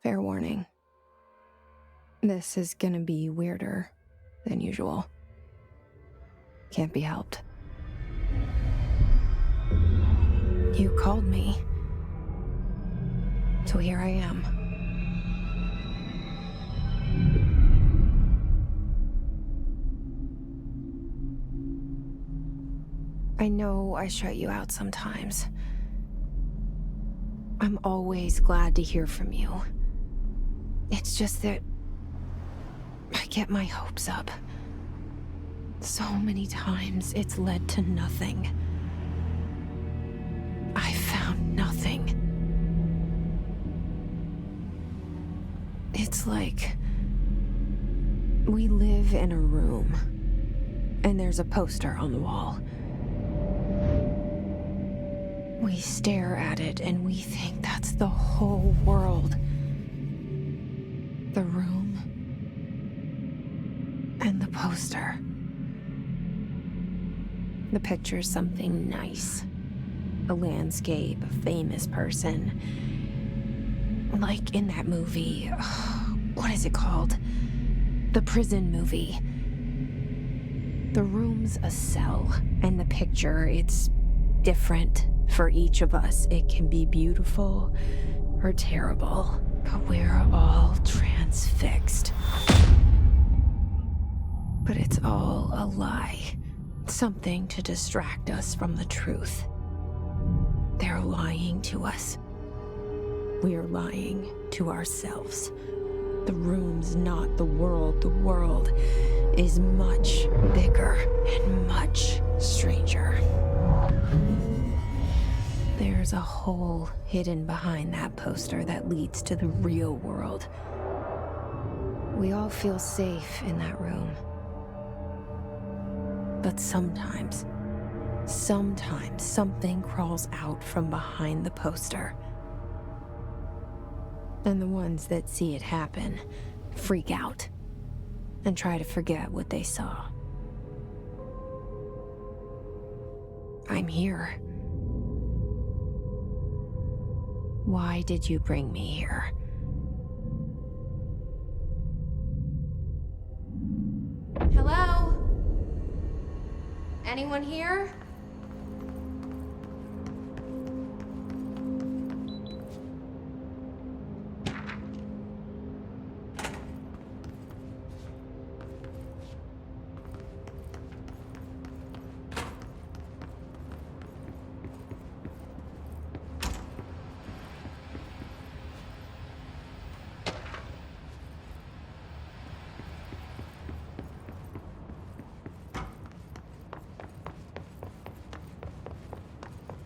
Fair warning. This is gonna be weirder than usual. Can't be helped. You called me. So here I am. I know I shut you out sometimes. I'm always glad to hear from you. It's just that I get my hopes up. So many times it's led to nothing. I found nothing. It's like we live in a room, and there's a poster on the wall. We stare at it and we think that's the whole world. The room and the poster. The picture's something nice. A landscape, a famous person. Like in that movie, what is it called? The prison movie. The room's a cell, and the picture, it's different for each of us. It can be beautiful or terrible, but we're all transfixed. But it's all a lie. Something to distract us from the truth. They're lying to us. We're lying to ourselves. The room's not the world. The world is much bigger and much stranger. There's a hole hidden behind that poster that leads to the real world. We all feel safe in that room. But sometimes something crawls out from behind the poster. And the ones that see it happen freak out and try to forget what they saw. I'm here. Why did you bring me here? Hello? Anyone here?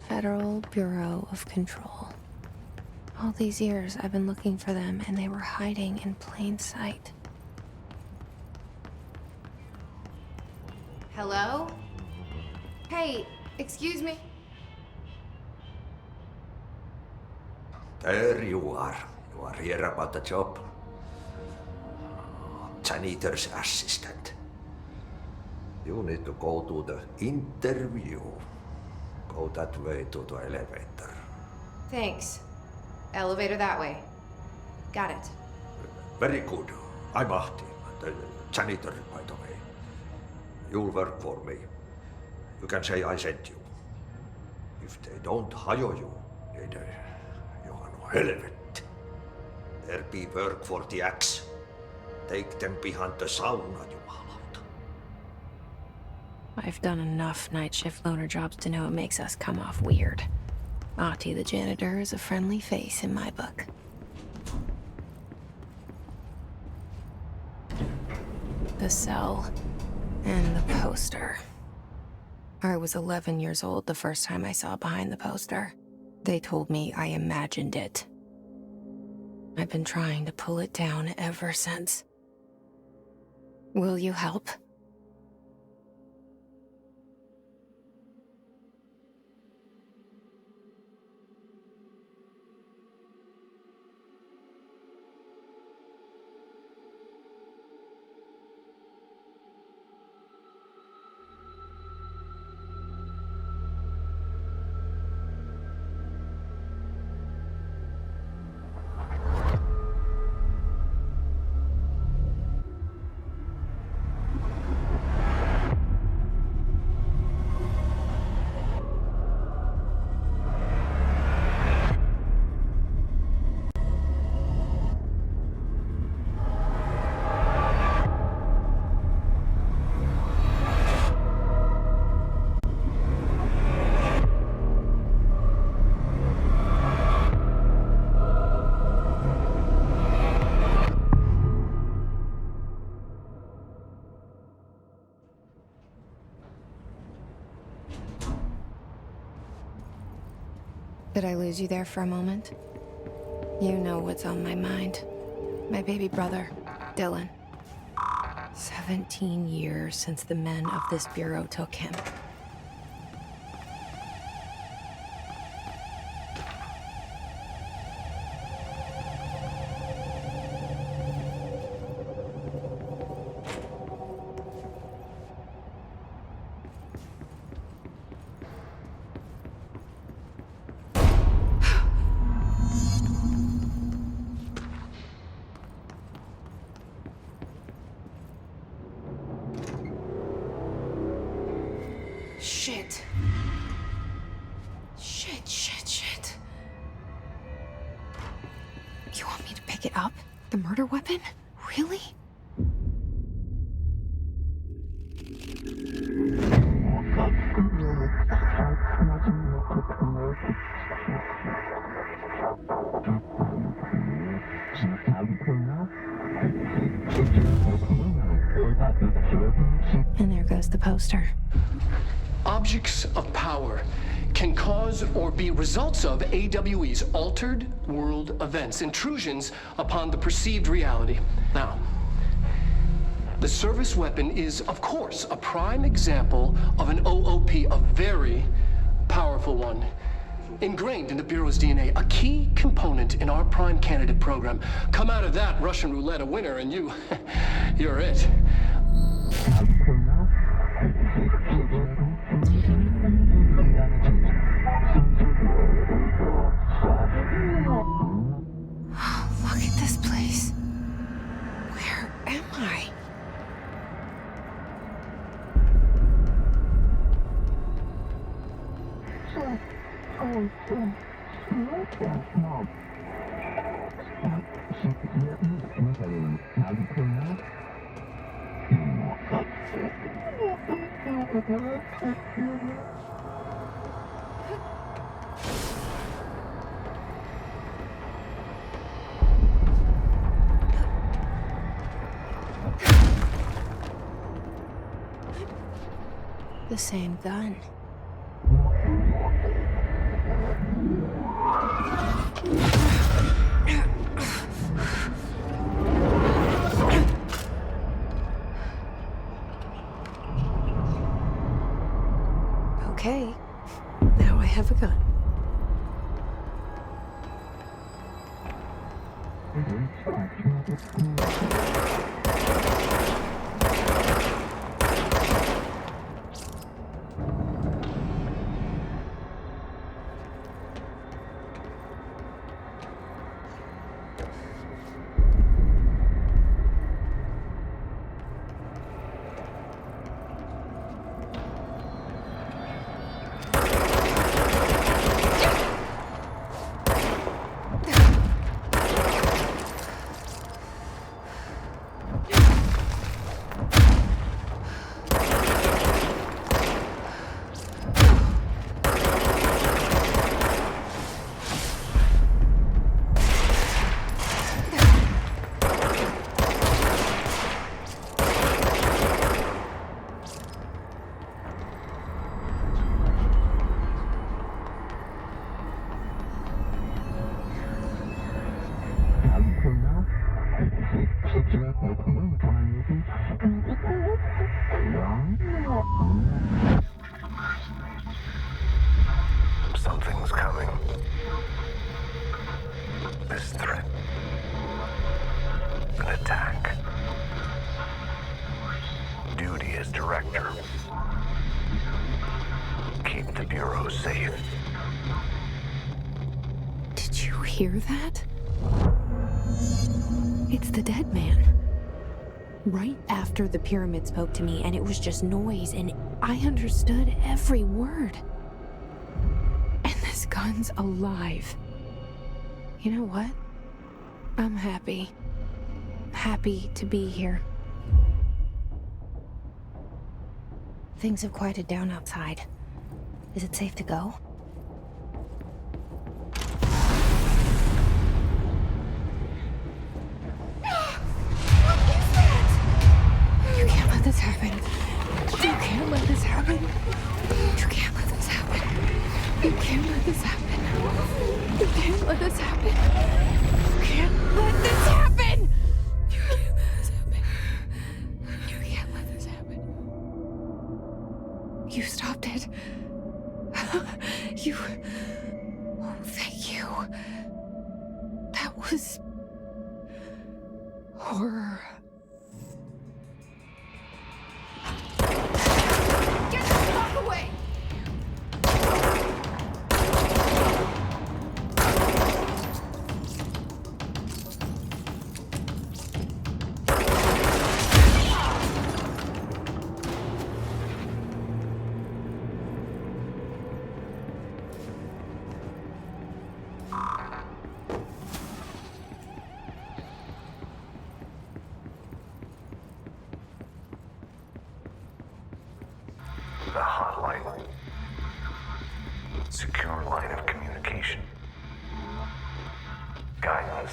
Federal Bureau of Control. All these years I've been looking for them, and they were hiding in plain sight. Hello? Hey, excuse me? There you are. You are here about the job. Janitor's assistant. You need to go to the interview. Go that way to the elevator. Thanks. Elevator that way. Got it. Very good. I'm Ahti, the janitor, by the way. You'll work for me. You can say I sent you. If they don't hire you, then you are no helvet. There be work for the axe. Take them behind the sauna, jumalauta. I've done enough night shift loner jobs to know it makes us come off weird. Ahti the janitor is a friendly face in my book. The cell and the poster. I was 11 years old the first time I saw behind the poster. They told me I imagined it. I've been trying to pull it down ever since. Will you help? Did I lose you there for a moment? You know what's on my mind. My baby brother, Dylan. 17 years since the men of this bureau took him. Shit. Shit. You want me to pick it up? The murder weapon? Really? And there goes the poster. Objects of power can cause or be results of AWE's altered world events, intrusions upon the perceived reality. Now, the service weapon is, of course, a prime example of an OOP, a very powerful one. Ingrained in the Bureau's DNA, a key component in our prime candidate program. Come out of that Russian roulette a winner and you're it. Look at this place. Where am I? The same gun. Okay, now I have a gun. Something's coming. This threat. An attack. Duty as director. Keep the Bureau safe. Did you hear that? It's the dead man. Right after the pyramid spoke to me, and it was just noise, and I understood every word. And this gun's alive. You know what? I'm happy. Happy to be here. Things have quieted down outside. Is it safe to go? You can't let this happen. You can't let this happen. You can't let this happen. You can't let this happen. was horror. Get the fuck away! The hotline. Secure line of communication. Guidance.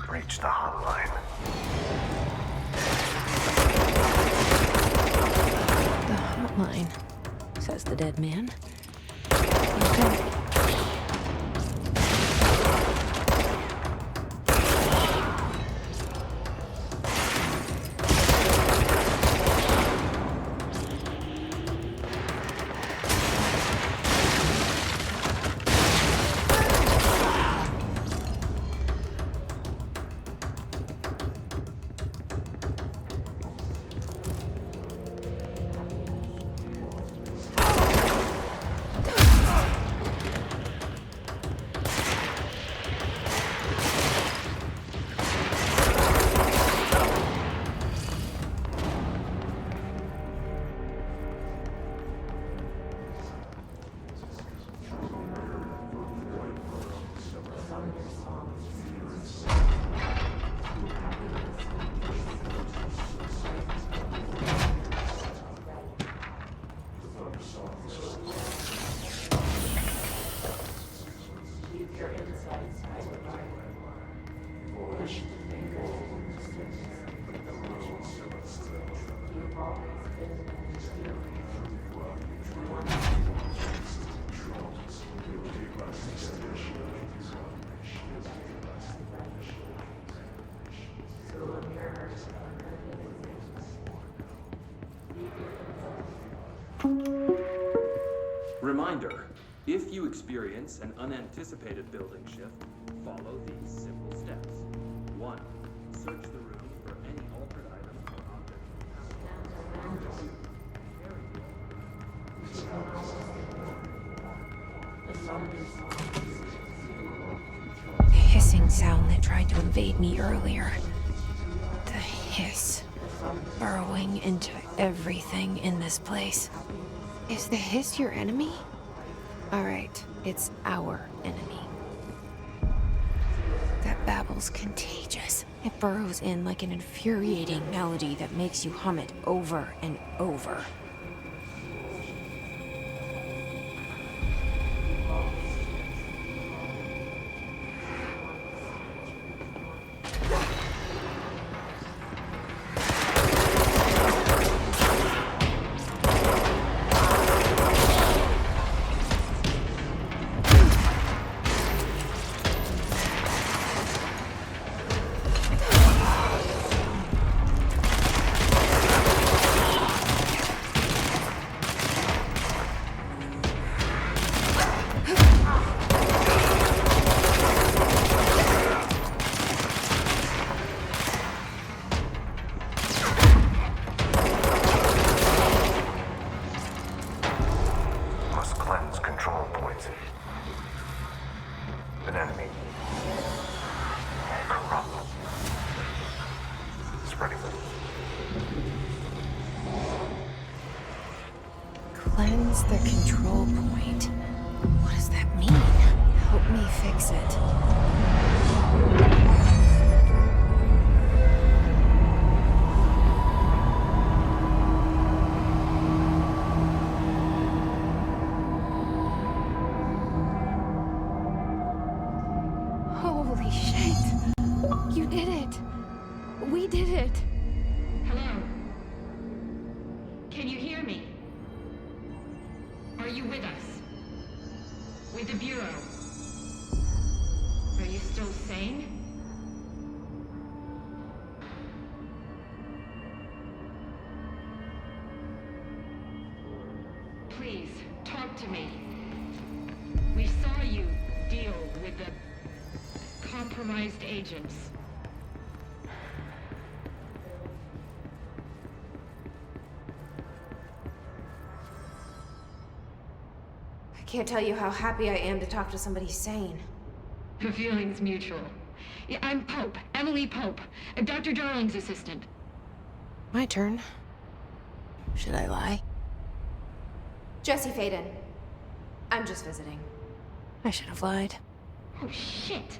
Reach the hotline. The hotline, says the dead man. Okay. Reminder, if you experience an unanticipated building shift, follow these simple steps. 1. Search the room for any altered items or objects. The hissing sound that tried to invade me earlier. The hiss. Burrowing into everything in this place. Is the hiss your enemy? Alright, it's our enemy. That babble's contagious. It burrows in like an infuriating melody that makes you hum it over and over. Must cleanse control points. An enemy. Corrupt. Spreading. Cleanse the control point. What does that mean? Help me fix it. Holy shit! You did it! We did it! Hello? Can you hear me? Are you with us? With the Bureau? Are you still sane? Please, talk to me. We saw you deal with the compromised agents. I can't tell you how happy I am to talk to somebody sane. The feeling's mutual. Yeah, I'm Pope, Emily Pope, Dr. Darling's assistant. My turn. Should I lie? Jesse Faden. I'm just visiting. I should have lied. Oh, shit.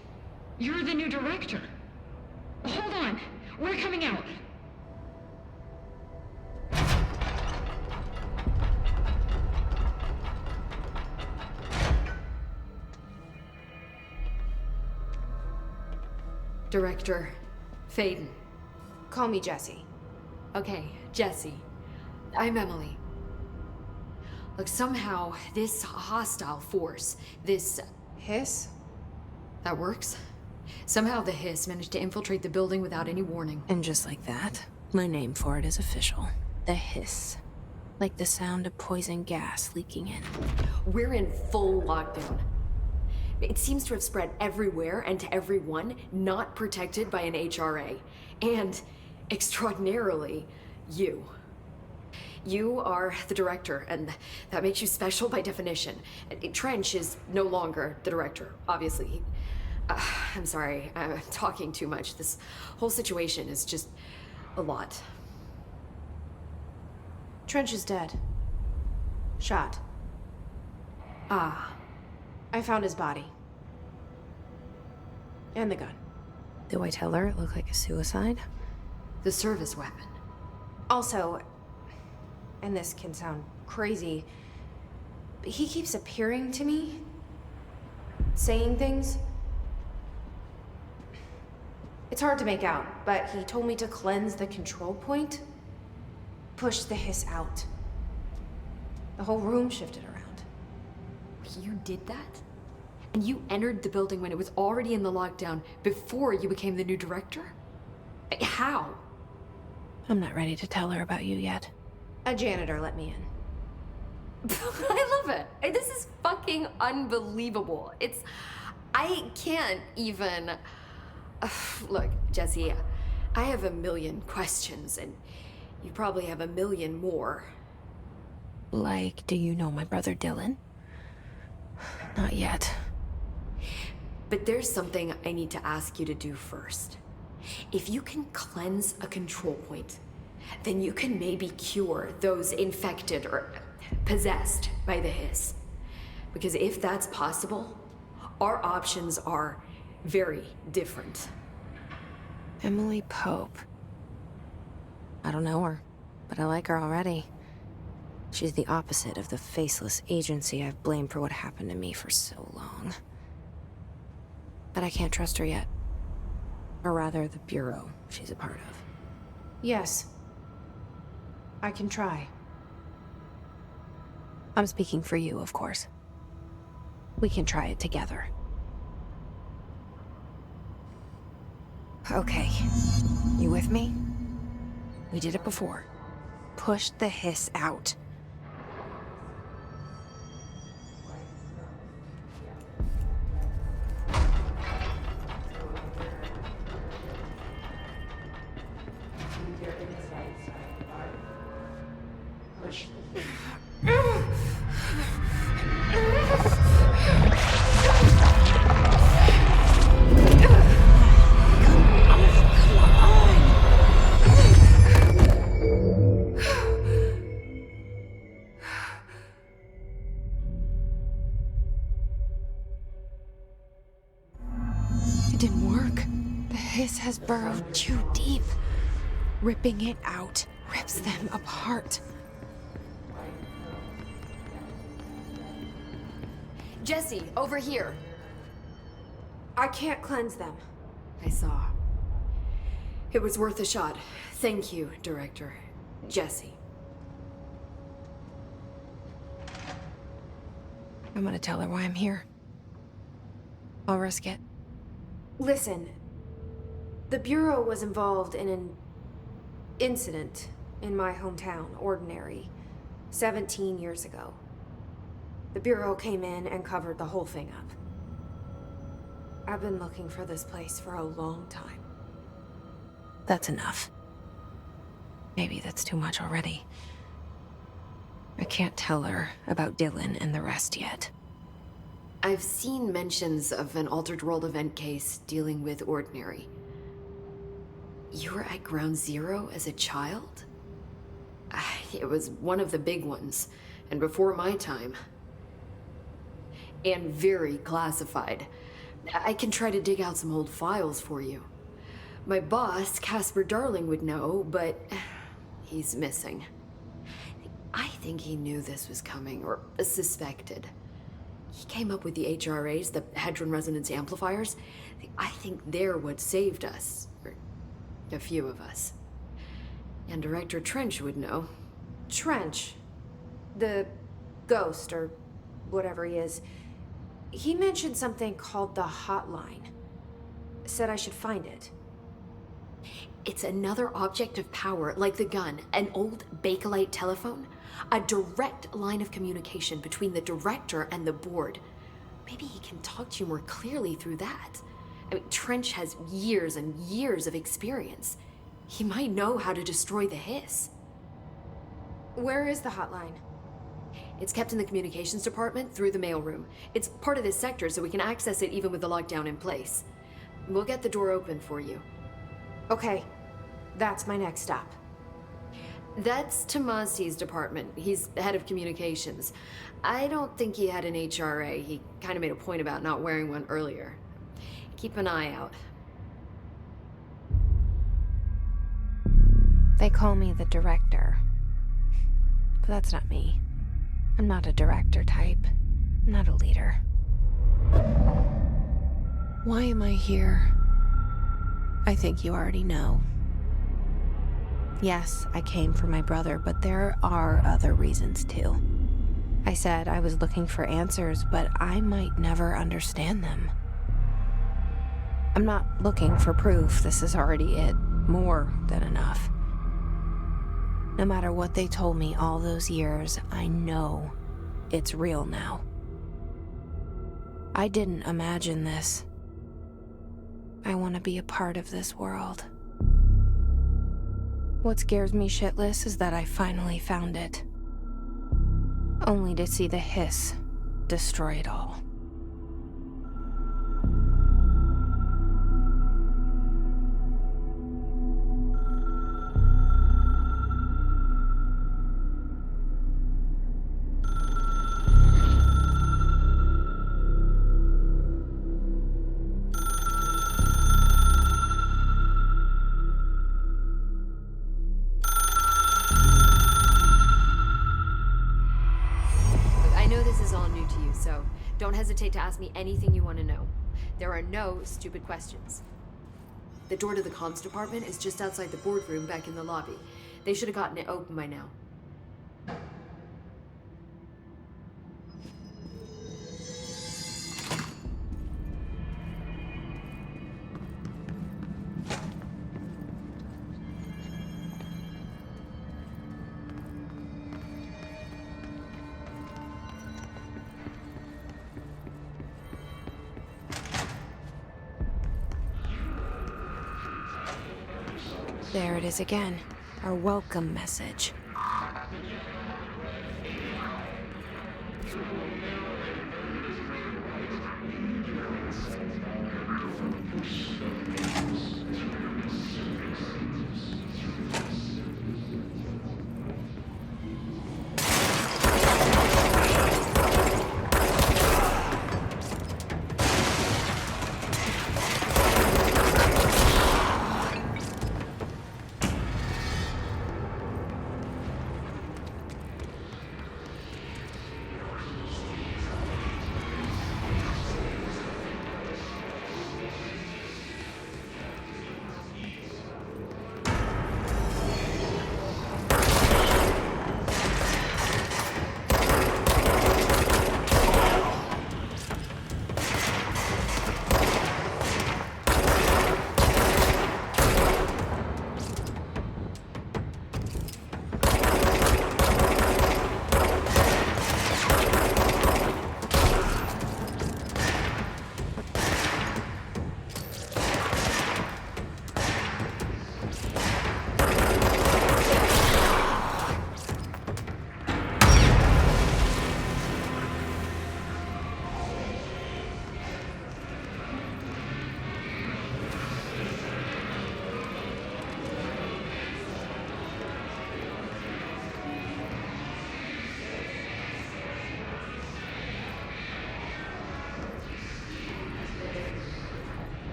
You're the new director. Hold on. We're coming out. Director Faden. Call me Jesse. Okay, Jesse. I'm Emily. Look, somehow this hostile force, this... Hiss? that works? Somehow the hiss managed to infiltrate the building without any warning. And just like that, my name for it is official. The hiss. Like the sound of poison gas leaking in. We're in full lockdown. It seems to have spread everywhere and to everyone not protected by an HRA. And, extraordinarily, you. You are the director, and that makes you special by definition. Trench is no longer the director, obviously. I'm sorry, I'm talking too much. This whole situation is just a lot. Trench is dead. Shot. Ah. I found his body. And the gun. Do I tell her it looked like a suicide? The service weapon. Also, and this can sound crazy, but he keeps appearing to me, saying things. It's hard to make out, but he told me to cleanse the control point, push the hiss out. The whole room shifted around. You did that? And you entered the building when it was already in the lockdown before you became the new director? How? I'm not ready to tell her about you yet. A janitor let me in. I love it. This is fucking unbelievable. I can't even... Look, Jesse, I have a million questions, and you probably have a million more. Like, do you know my brother Dylan? Not yet. But there's something I need to ask you to do first. If you can cleanse a control point, then you can maybe cure those infected or possessed by the hiss. Because if that's possible, our options are very different. Emily Pope. I don't know her, but I like her already. She's the opposite of the faceless agency I've blamed for what happened to me for so long. But I can't trust her yet. Or rather, the Bureau she's a part of. Yes. I can try. I'm speaking for you, of course. We can try it together. Okay. You with me? We did it before. Push the hiss out. It didn't work. The hiss has burrowed too deep. Ripping it out rips them apart. Jesse, over here. I can't cleanse them. I saw. It was worth a shot. Thank you, Director. Jesse. I'm gonna tell her why I'm here. I'll risk it. Listen, the Bureau was involved in an incident in my hometown, Ordinary, 17 years ago. The Bureau came in and covered the whole thing up. I've been looking for this place for a long time. That's enough. Maybe that's too much already. I can't tell her about Dylan and the rest yet. I've seen mentions of an Altered World event case dealing with Ordinary. You were at Ground Zero as a child? It was one of the big ones, and before my time. And very classified. I can try to dig out some old files for you. My boss, Casper Darling, would know, but he's missing. I think he knew this was coming, or suspected. He came up with the HRAs, the Hadron Resonance Amplifiers. I think they're what saved us. Or a few of us. And Director Trench would know. Trench. The ghost, or whatever he is. He mentioned something called the Hotline. Said I should find it. It's another object of power, like the gun, an old Bakelite telephone. A direct line of communication between the director and the board. Maybe he can talk to you more clearly through that. I mean, Trench has years and years of experience. He might know how to destroy the hiss. Where is the hotline? It's kept in the communications department through the mailroom. It's part of this sector, so we can access it even with the lockdown in place. We'll get the door open for you. Okay, that's my next stop. That's Tomasi's department. He's the head of communications. I don't think he had an HRA. He kind of made a point about not wearing one earlier. Keep an eye out. They call me the director. But that's not me. I'm not a director type. I'm not a leader. Why am I here? I think you already know. Yes, I came for my brother, but there are other reasons too. I said I was looking for answers, but I might never understand them. I'm not looking for proof. This is already it. More than enough. No matter what they told me all those years, I know it's real now. I didn't imagine this. I want to be a part of this world. What scares me shitless is that I finally found it. Only to see the hiss destroy it all. So don't hesitate to ask me anything you want to know. There are no stupid questions. The door to the comms department is just outside the boardroom back in the lobby. They should have gotten it open by now. There it is again, our welcome message.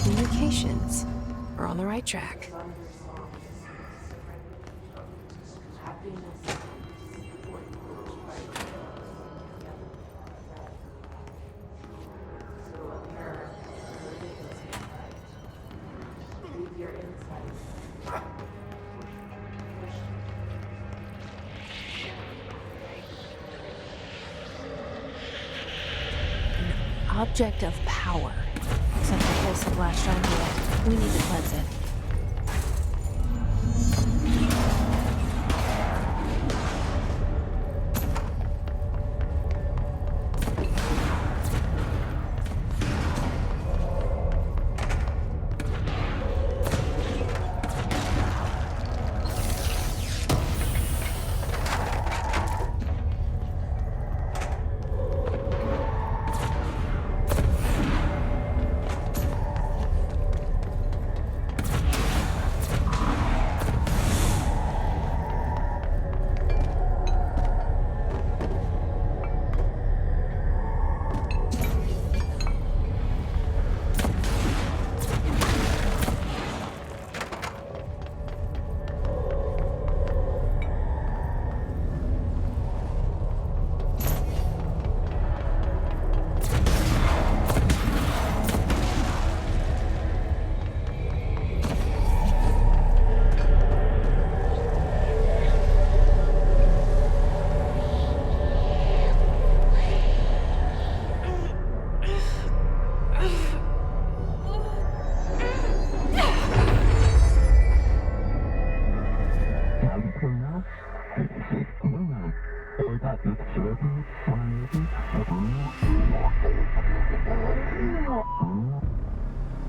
Communications. We're on the right track. Object of power. Except the pulse have latched onto it. We need to cleanse it.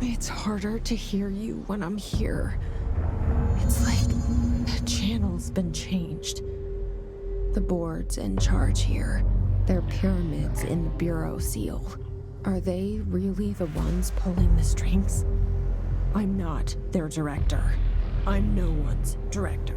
It's harder to hear you when I'm here. It's like the channel's been changed. The board's in charge here. They're pyramids in the Bureau seal. Are they really the ones pulling the strings? I'm not their director. I'm no one's director.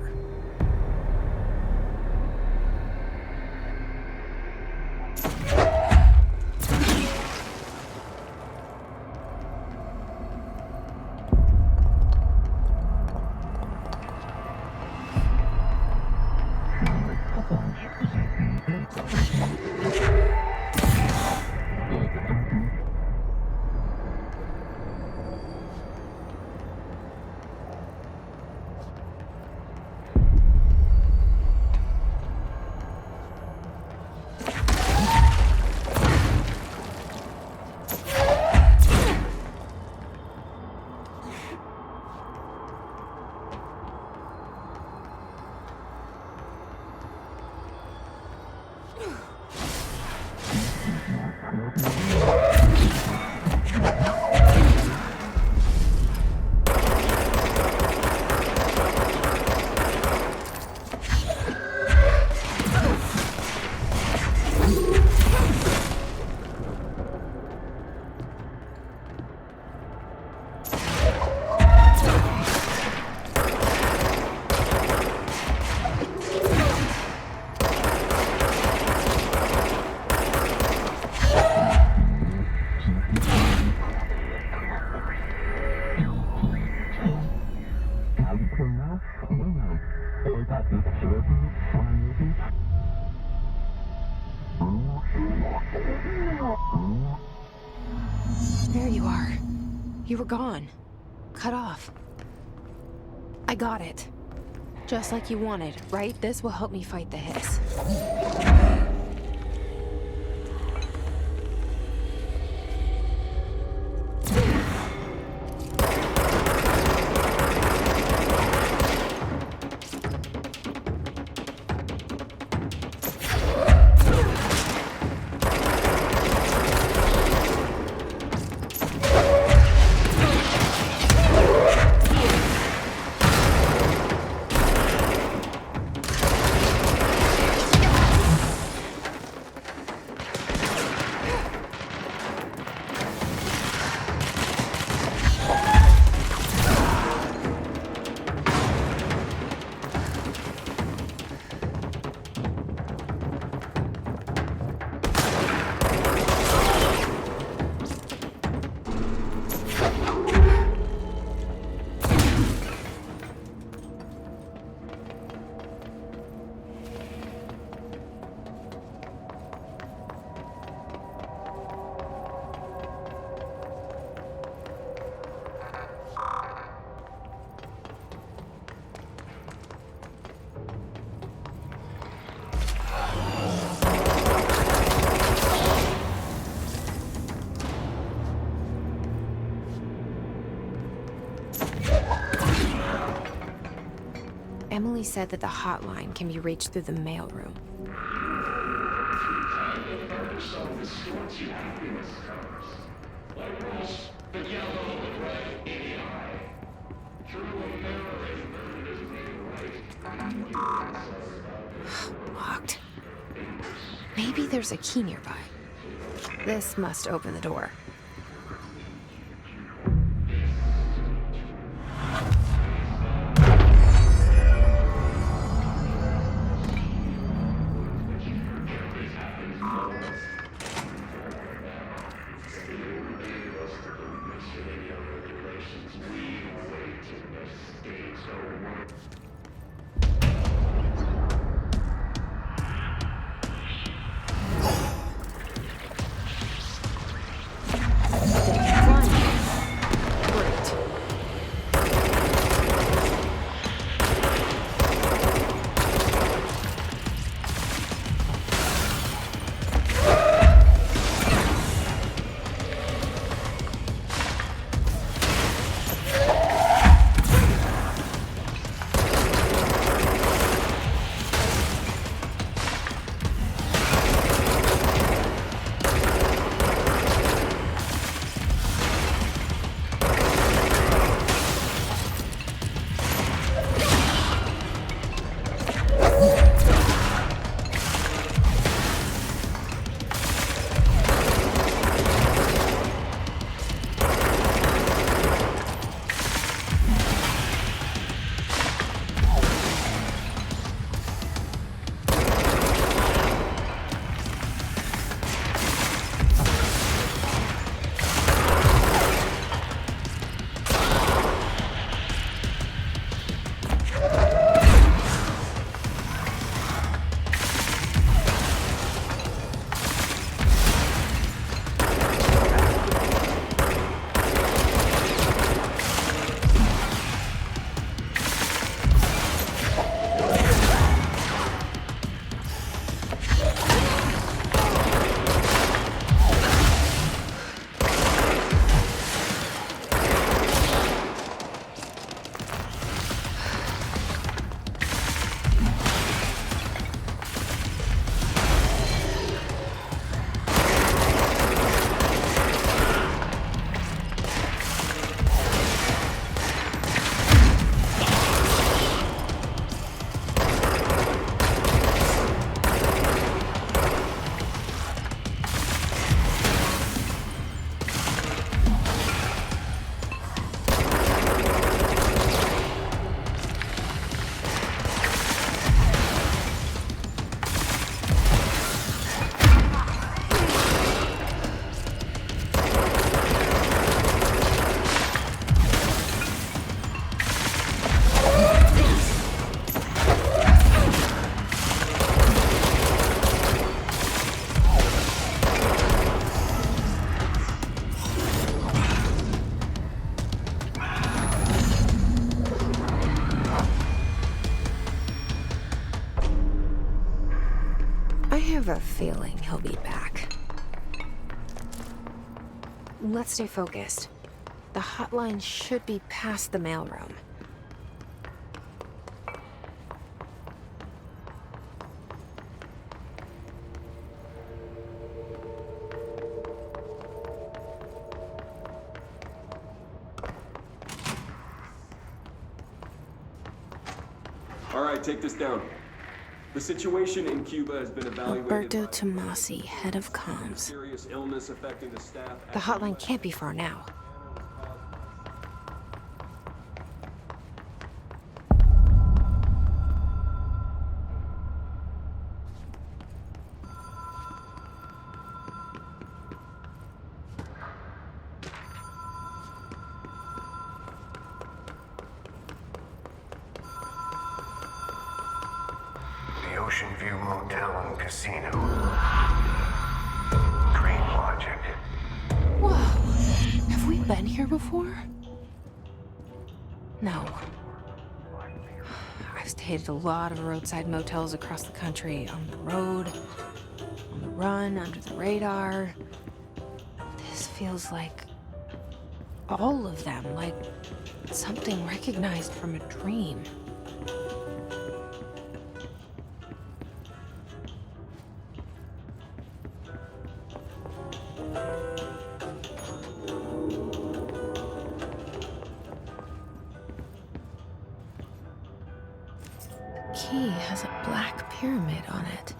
There you are. You were gone. Cut off. I got it. Just like you wanted, right? This will help me fight the hiss. Emily said that the hotline can be reached through the mailroom. Locked. Maybe there's a key nearby. This must open the door. have a feeling he'll be back. Let's stay focused. The hotline should be past the mailroom. All right, take this down. The situation in Cuba has been evaluated. Alberto Tomasi, head of comms. Serious illness affecting the staff. The hotline can't be far now. The Ocean View Motel and Casino. Green logic. Whoa! Have we been here before? No. I've stayed at a lot of roadside motels across the country, on the road, on the run, under the radar. This feels like all of them, like something recognized from a dream. The key has a black pyramid on it.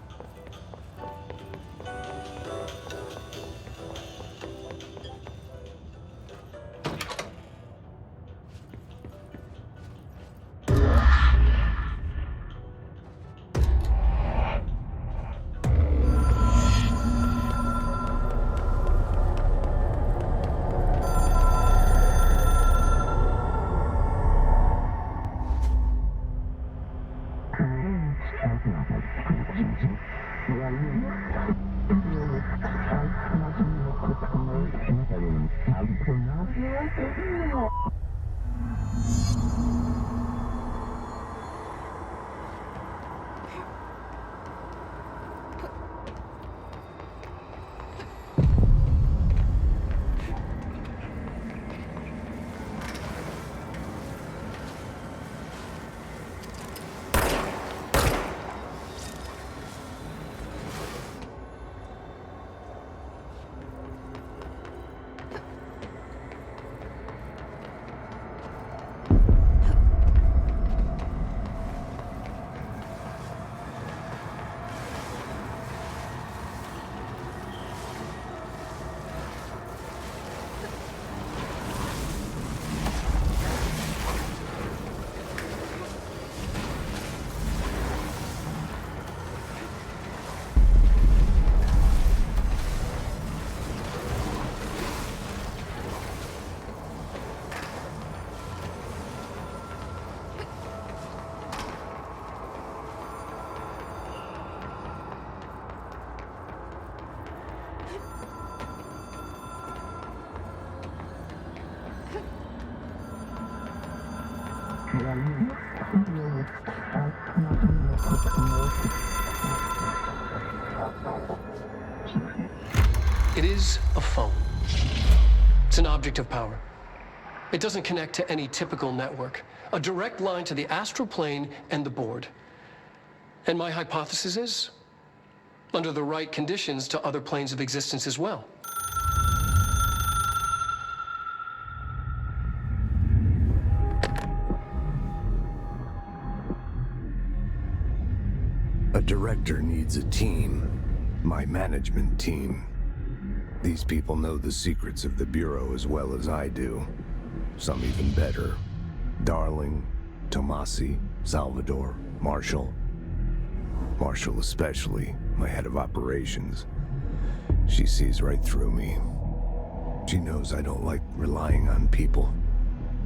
It is a phone. It's an object of power. It doesn't connect to any typical network. A direct line to the astral plane and the board. And my hypothesis is, under the right conditions, to other planes of existence as well. A director needs a team. My management team. These people know the secrets of the Bureau as well as I do. Some even better. Darling, Tomasi, Salvador, Marshall. Marshall especially, my head of operations. She sees right through me. She knows I don't like relying on people.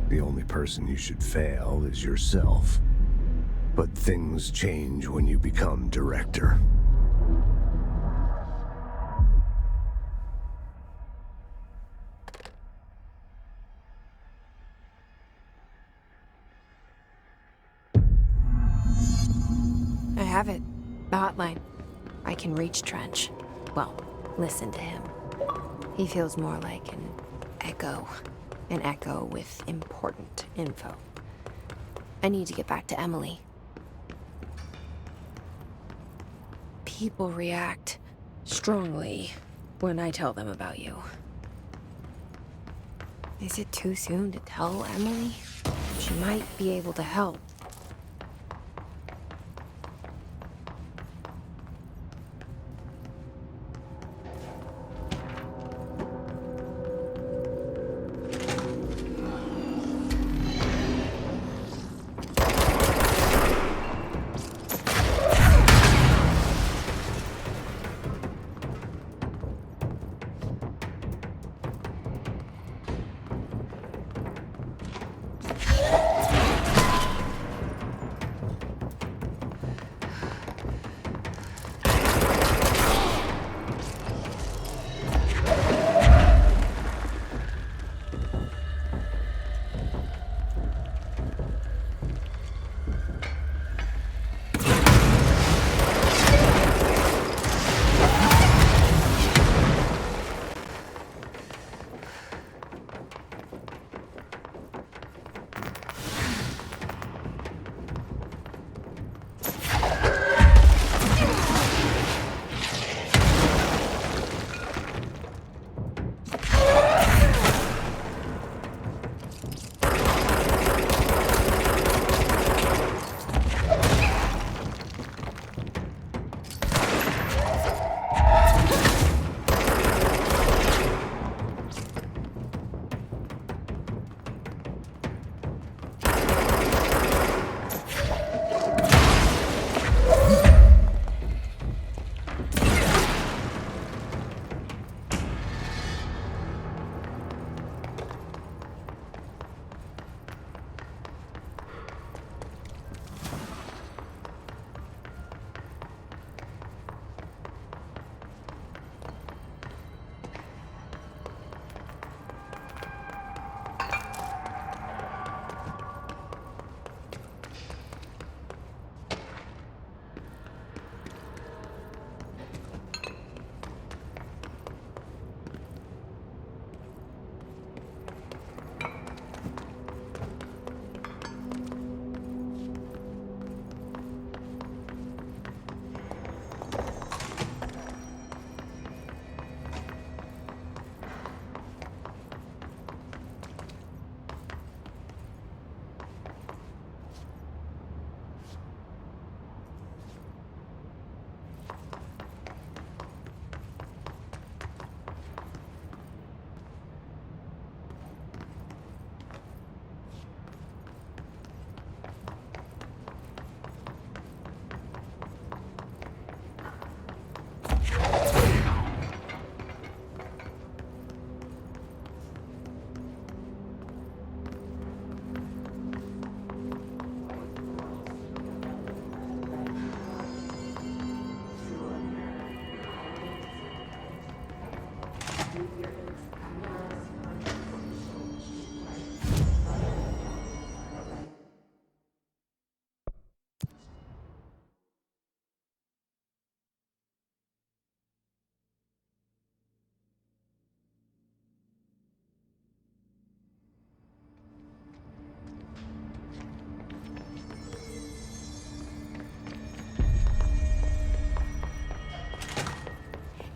The only person you should fail is yourself. But things change when you become director. I have it. The hotline. I can reach Trench. Well, listen to him. He feels more like an echo. An echo with important info. I need to get back to Emily. People react strongly when I tell them about you. Is it too soon to tell Emily? She might be able to help.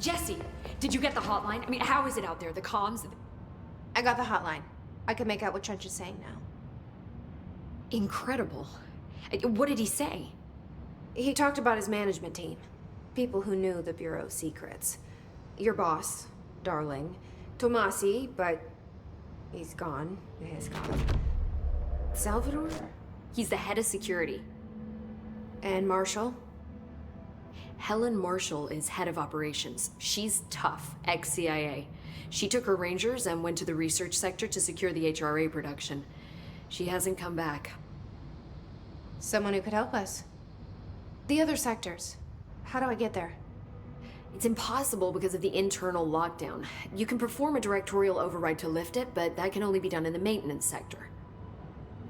Jesse, did you get the hotline? I mean, how is it out there? The comms? I got the hotline. I can make out what Trench is saying now. Incredible. What did he say? He talked about his management team. People who knew the Bureau's secrets. Your boss, Darling. Tomasi, but he's gone. He is gone. Salvador? He's the head of security. And Marshall? Helen Marshall is head of operations. She's tough, ex-CIA. She took her Rangers and went to the research sector to secure the HRA production. She hasn't come back. Someone who could help us. The other sectors. How do I get there? It's impossible because of the internal lockdown. You can perform a directorial override to lift it, but that can only be done in the maintenance sector.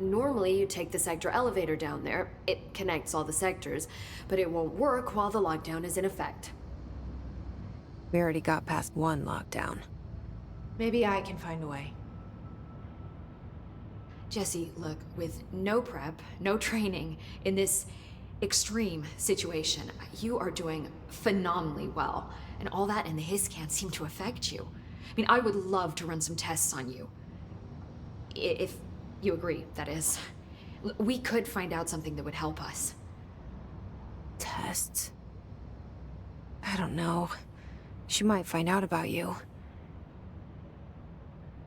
Normally, you take the sector elevator down there. It connects all the sectors, but it won't work while the lockdown is in effect. We already got past one lockdown. Maybe I can find a way. Jesse, look, with no prep, no training, in this extreme situation, you are doing phenomenally well. And all that and the hiss can't seem to affect you. I mean, I would love to run some tests on you. If you agree, that is. We could find out something that would help us. Tests? I don't know. She might find out about you.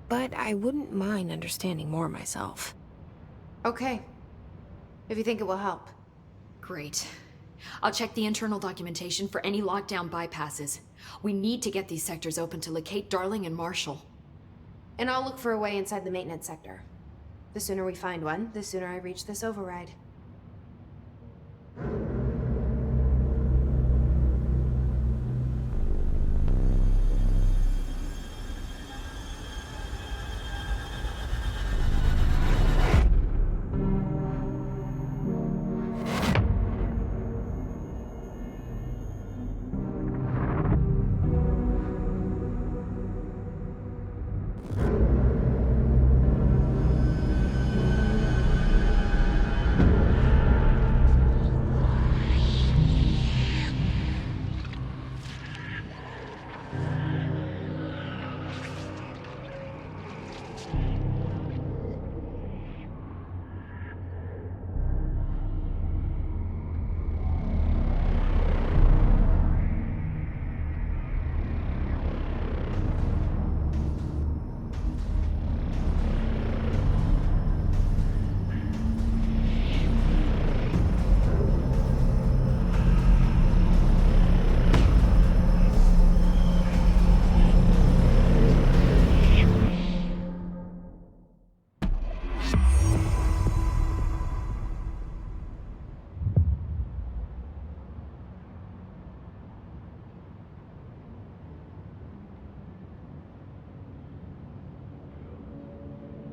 But I wouldn't mind understanding more myself. Okay. If you think it will help. Great. I'll check the internal documentation for any lockdown bypasses. We need to get these sectors open to locate Darling and Marshall. And I'll look for a way inside the maintenance sector. The sooner we find one, the sooner I reach this override.